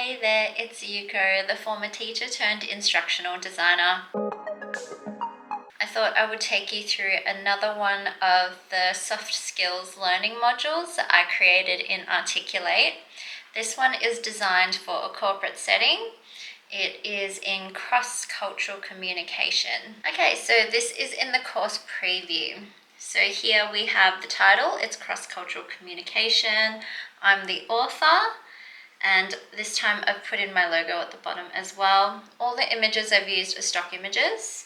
Hey there, it's Yuko, the former teacher turned instructional designer. I thought I would take you through another one of the soft skills learning modules that I created in Articulate. This one is designed for a corporate setting. It is in cross-cultural communication. Okay, so this is in the course preview. So here we have the title, it's cross-cultural communication. I'm the author. And this time I've put in my logo at the bottom as well. All the images I've used are stock images.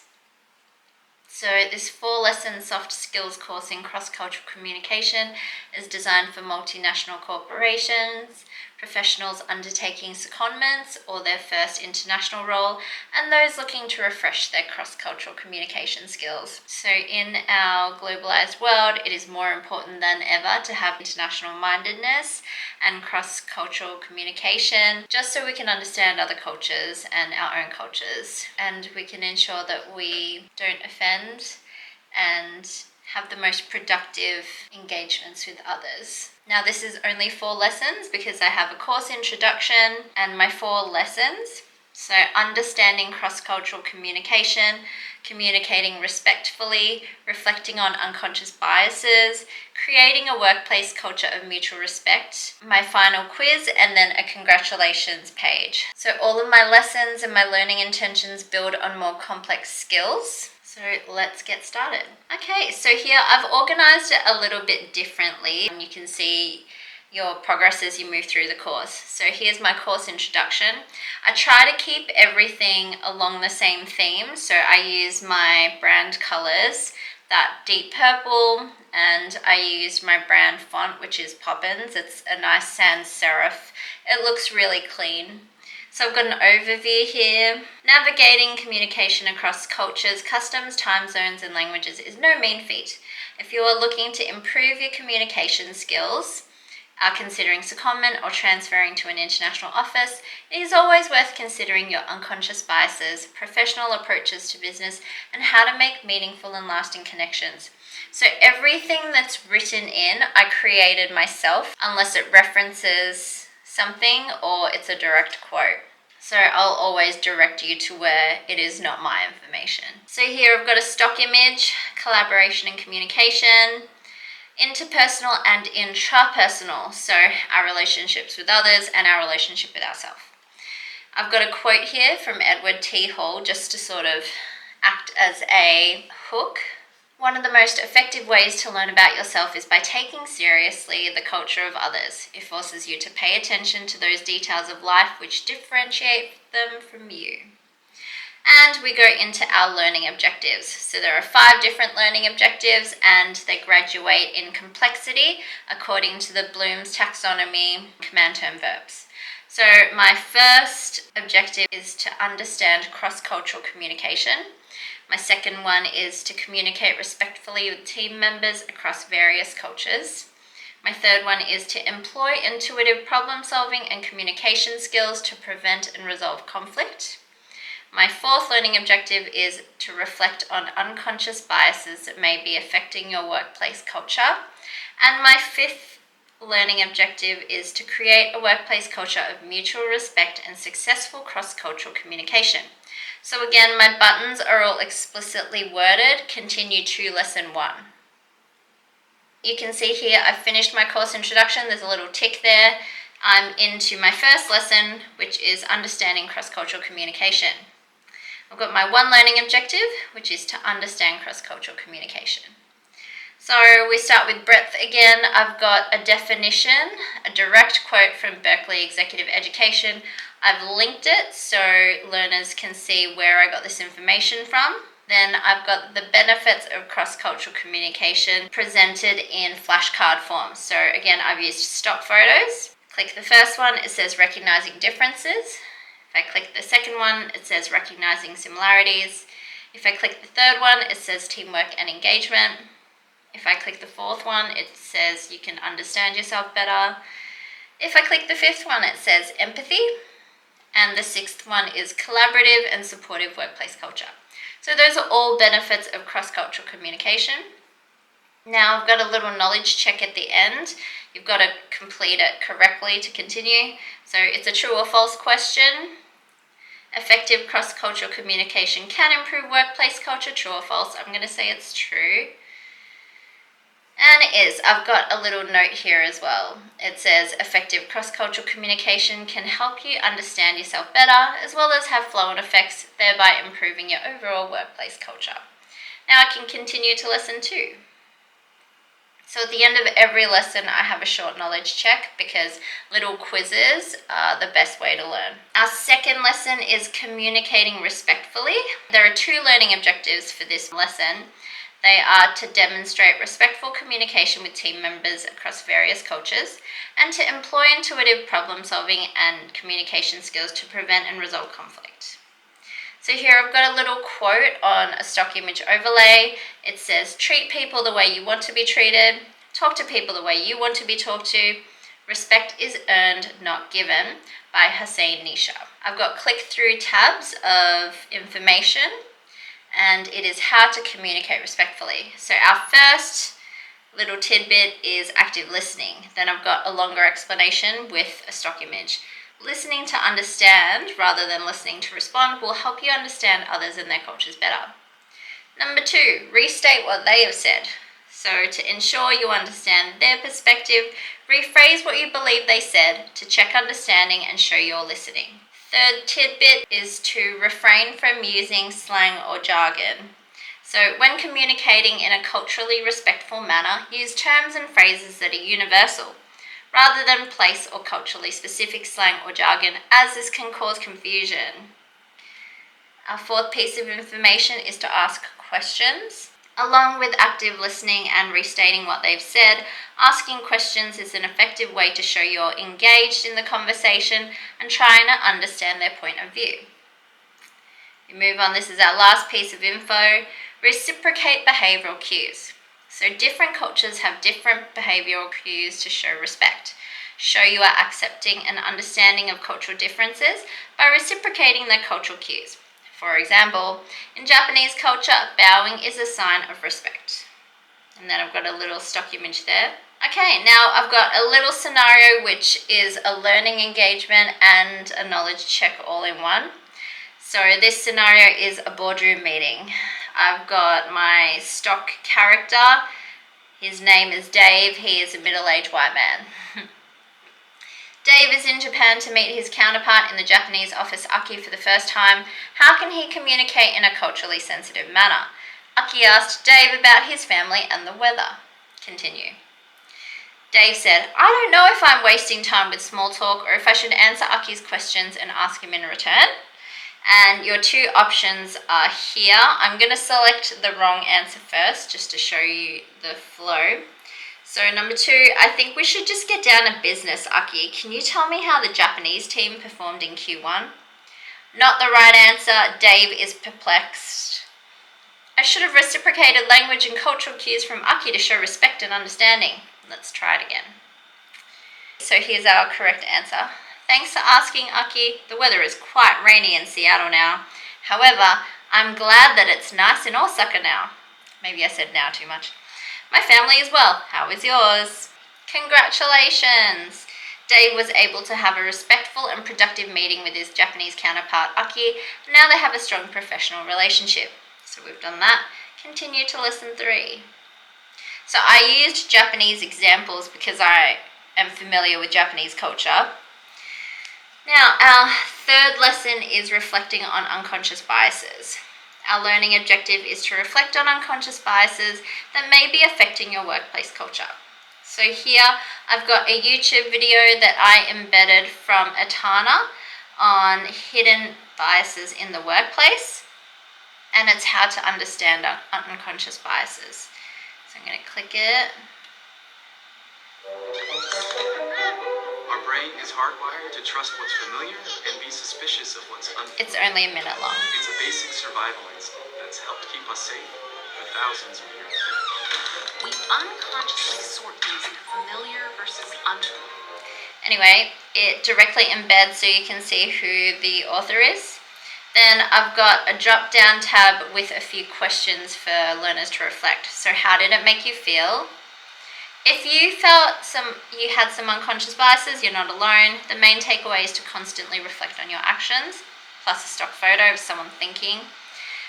So this 4-lesson soft skills course in cross-cultural communication is designed for multinational corporations, professionals undertaking secondments or their first international role, and those looking to refresh their cross-cultural communication skills. So in our globalized world, it is more important than ever to have international mindedness and cross-cultural communication, just so we can understand other cultures and our own cultures, and we can ensure that we don't offend and have the most productive engagements with others. Now this is only 4 lessons because I have a course introduction and my 4 lessons. So understanding cross-cultural communication, communicating respectfully, reflecting on unconscious biases, creating a workplace culture of mutual respect, my final quiz, and then a congratulations page. So all of my lessons and my learning intentions build on more complex skills. So let's get started. Okay, so here I've organized it a little bit differently. You can see your progress as you move through the course. So here's my course introduction. I try to keep everything along the same theme. So I use my brand colors, that deep purple, and I used my brand font, which is Poppins. It's a nice sans serif. It looks really clean. So I've got an overview here. Navigating communication across cultures, customs, time zones, and languages is no mean feat. If you are looking to improve your communication skills, are considering secondment or transferring to an international office, it is always worth considering your unconscious biases, professional approaches to business, and how to make meaningful and lasting connections. So everything that's written in, I created myself, unless it references something or it's a direct quote. So I'll always direct you to where it is not my information. So here I've got a stock image, collaboration and communication, interpersonal and intrapersonal, so our relationships with others and our relationship with ourselves. I've got a quote here from Edward T. Hall just to sort of act as a hook. One of the most effective ways to learn about yourself is by taking seriously the culture of others. It forces you to pay attention to those details of life which differentiate them from you. And we go into our learning objectives. So there are 5 different learning objectives and they graduate in complexity according to the Bloom's taxonomy command term verbs. So my first objective is to understand cross-cultural communication. My second one is to communicate respectfully with team members across various cultures. My third one is to employ intuitive problem solving and communication skills to prevent and resolve conflict. My 4th learning objective is to reflect on unconscious biases that may be affecting your workplace culture. And my 5th learning objective is to create a workplace culture of mutual respect and successful cross-cultural communication. So again, my buttons are all explicitly worded. Continue to lesson 1. You can see here I've finished my course introduction. There's a little tick there. I'm into my first lesson, which is understanding cross-cultural communication. I've got my 1 learning objective, which is to understand cross-cultural communication. So we start with breadth again. I've got a definition, a direct quote from Berkeley Executive Education. I've linked it so learners can see where I got this information from. Then I've got the benefits of cross-cultural communication presented in flashcard form. So again, I've used stock photos. Click the first one, it says recognizing differences. If I click the second one, it says recognizing similarities. If I click the third one, it says teamwork and engagement. If I click the 4th one, it says you can understand yourself better. If I click the 5th one, it says empathy. And the 6th one is collaborative and supportive workplace culture. So those are all benefits of cross-cultural communication. Now I've got a little knowledge check at the end. You've got to complete it correctly to continue. So it's a true or false question. Effective cross-cultural communication can improve workplace culture, true or false? I'm going to say it's true. And it is. I've got a little note here as well. It says effective cross-cultural communication can help you understand yourself better, as well as have flow-on effects, thereby improving your overall workplace culture. Now I can continue to lesson 2. So at the end of every lesson, I have a short knowledge check because little quizzes are the best way to learn. Our second lesson is communicating respectfully. There are 2 learning objectives for this lesson. They are to demonstrate respectful communication with team members across various cultures and to employ intuitive problem solving and communication skills to prevent and resolve conflict. So here I've got a little quote on a stock image overlay. It says, treat people the way you want to be treated, talk to people the way you want to be talked to, respect is earned, not given, by Hussein Nisha. I've got click-through tabs of information, and it is how to communicate respectfully. So our first little tidbit is active listening. Then I've got a longer explanation with a stock image. Listening to understand rather than listening to respond will help you understand others and their cultures better. Number 2, restate what they have said. So to ensure you understand their perspective, rephrase what you believe they said to check understanding and show you're listening. Third tidbit is to refrain from using slang or jargon. So when communicating in a culturally respectful manner, use terms and phrases that are universal, rather than place or culturally specific slang or jargon, as this can cause confusion. Our fourth piece of information is to ask questions. Along with active listening and restating what they've said, asking questions is an effective way to show you're engaged in the conversation and trying to understand their point of view. We move on, this is our last piece of info. Reciprocate behavioral cues. So different cultures have different behavioral cues to show respect. Show you are accepting and understanding of cultural differences by reciprocating their cultural cues. For example, in Japanese culture, bowing is a sign of respect. And then I've got a little stock image there. Okay, now I've got a little scenario which is a learning engagement and a knowledge check all in one. So this scenario is a boardroom meeting. I've got my stock character. His name is Dave. He is a middle-aged white man. Dave is in Japan to meet his counterpart in the Japanese office, Aki, for the first time. How can he communicate in a culturally sensitive manner? Aki asked Dave about his family and the weather. Continue. Dave said, I don't know if I'm wasting time with small talk or if I should answer Aki's questions and ask him in return. And your 2 options are here. I'm going to select the wrong answer first just to show you the flow. So number 2, I think we should just get down to business, Aki. Can you tell me how the Japanese team performed in Q1? Not the right answer. Dave is perplexed. I should have reciprocated language and cultural cues from Aki to show respect and understanding. Let's try it again. So here's our correct answer. Thanks for asking, Aki. The weather is quite rainy in Seattle now. However, I'm glad that it's nice in Osaka now. Maybe I said now too much. My family as well. How is yours? Congratulations! Dave was able to have a respectful and productive meeting with his Japanese counterpart, Aki. Now they have a strong professional relationship. So we've done that. Continue to lesson 3. So I used Japanese examples because I am familiar with Japanese culture. Now, our third lesson is reflecting on unconscious biases. Our learning objective is to reflect on unconscious biases that may be affecting your workplace culture. So here, I've got a YouTube video that I embedded from Atana on hidden biases in the workplace, and it's how to understand unconscious biases. So I'm going to click it. Our brain is hardwired to trust what's familiar and be suspicious of what's unfamiliar. It's only a minute long. It's a basic survival instinct that's helped keep us safe for thousands of years. We unconsciously sort things into familiar versus unfamiliar. Anyway, it directly embeds so you can see who the author is. Then I've got a drop-down tab with a few questions for learners to reflect. So how did it make you feel? If you felt you had some unconscious biases, you're not alone. The main takeaway is to constantly reflect on your actions, plus a stock photo of someone thinking.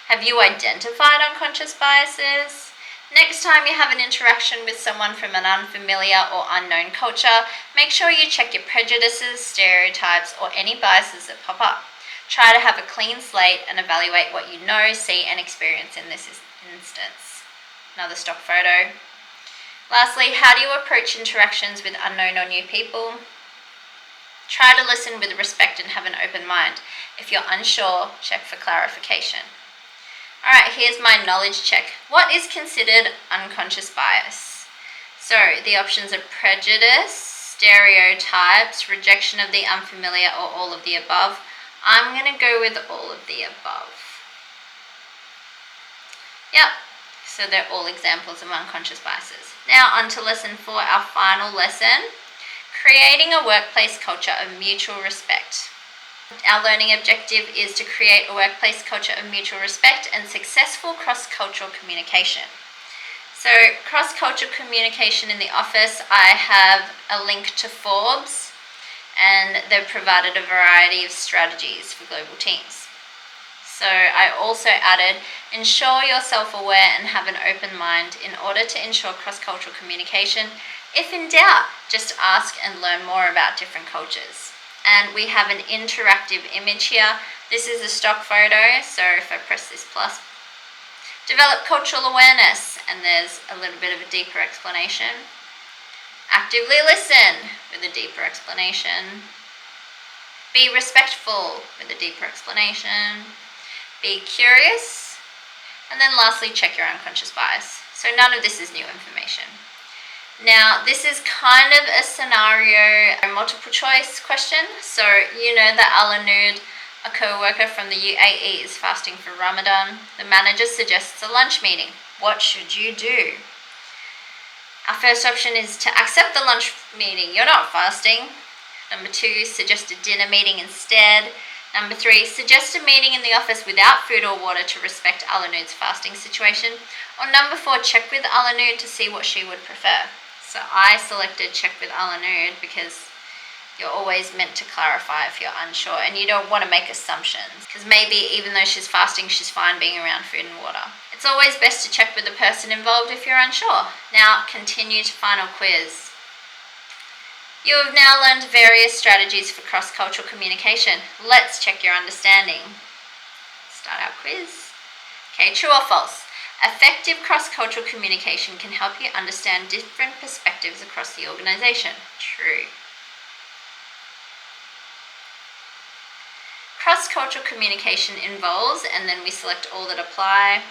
Have you identified unconscious biases? Next time you have an interaction with someone from an unfamiliar or unknown culture, make sure you check your prejudices, stereotypes, or any biases that pop up. Try to have a clean slate and evaluate what you know, see, and experience in this instance. Another stock photo. Lastly, how do you approach interactions with unknown or new people? Try to listen with respect and have an open mind. If you're unsure, check for clarification. Alright, here's my knowledge check. What is considered unconscious bias? So, the options are prejudice, stereotypes, rejection of the unfamiliar, or all of the above. I'm going to go with all of the above. Yep, so they're all examples of unconscious biases. Now on to lesson 4, our final lesson, creating a workplace culture of mutual respect. Our learning objective is to create a workplace culture of mutual respect and successful cross-cultural communication. So cross-cultural communication in the office, I have a link to Forbes, and they've provided a variety of strategies for global teams. So I also added, ensure you're self-aware and have an open mind in order to ensure cross-cultural communication. If in doubt, just ask and learn more about different cultures. And we have an interactive image here. This is a stock photo, so if I press this plus, develop cultural awareness, and there's a little bit of a deeper explanation. Actively listen with a deeper explanation. Be respectful with a deeper explanation. Be curious. And then lastly, check your unconscious bias. So none of this is new information. Now, this is kind of a scenario, a multiple choice question. So you know that Alanud, a co-worker from the UAE, is fasting for Ramadan. The manager suggests a lunch meeting. What should you do? Our first option is to accept the lunch meeting. You're not fasting. Number 2, suggest a dinner meeting instead. Number 3, suggest a meeting in the office without food or water to respect Alanud's fasting situation. Or number 4, check with Alanud to see what she would prefer. So I selected check with Alanud because you're always meant to clarify if you're unsure, and you don't want to make assumptions, because maybe even though she's fasting, she's fine being around food and water. It's always best to check with the person involved if you're unsure. Now continue to final quiz. You have now learned various strategies for cross-cultural communication. Let's check your understanding. Start our quiz. Okay, true or false? Effective cross-cultural communication can help you understand different perspectives across the organization. True. Cross-cultural communication involves, and then we select all that apply.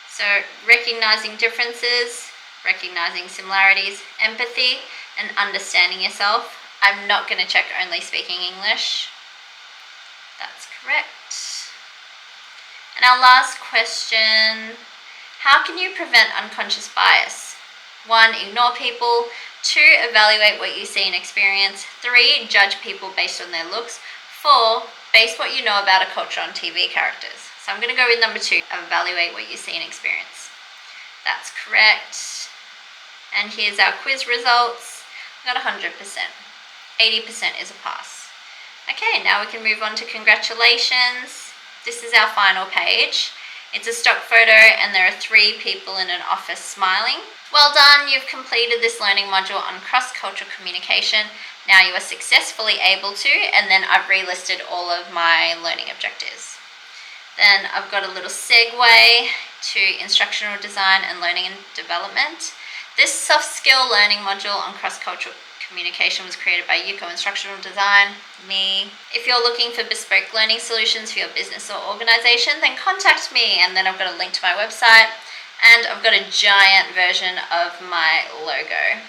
So recognizing differences, recognizing similarities, empathy, and understanding yourself. I'm not going to check only speaking English. That's correct. And our last question, how can you prevent unconscious bias? 1, ignore people. 2, evaluate what you see and experience. 3, judge people based on their looks. 4, base what you know about a culture on TV characters. So I'm going to go with number 2, evaluate what you see and experience. That's correct. And here's our quiz results. I got 100%. 80% is a pass. Okay, now we can move on to congratulations. This is our final page. It's a stock photo and there are 3 people in an office smiling. Well done, you've completed this learning module on cross-cultural communication. Now you are successfully able to, and then I've relisted all of my learning objectives. Then I've got a little segue to instructional design and learning and development. This soft skill learning module on cross-cultural communication was created by Yuko Instructional Design, me. If you're looking for bespoke learning solutions for your business or organization, then contact me, and then I've got a link to my website, and I've got a giant version of my logo.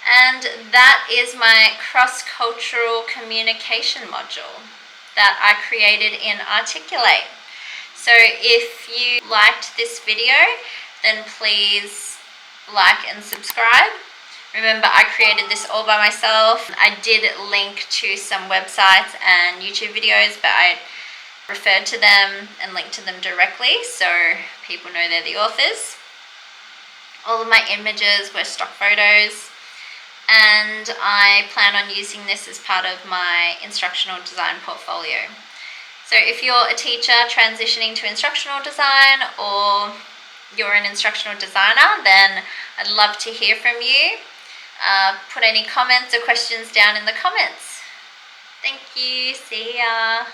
And that is my cross-cultural communication module that I created in Articulate. So if you liked this video, then please like and subscribe. Remember, I created this all by myself. I did link to some websites and YouTube videos, but I referred to them and linked to them directly so people know they're the authors. All of my images were stock photos, and I plan on using this as part of my instructional design portfolio. So if you're a teacher transitioning to instructional design, or you're an instructional designer, then I'd love to hear from you. Put any comments or questions down in the comments. Thank you. See ya.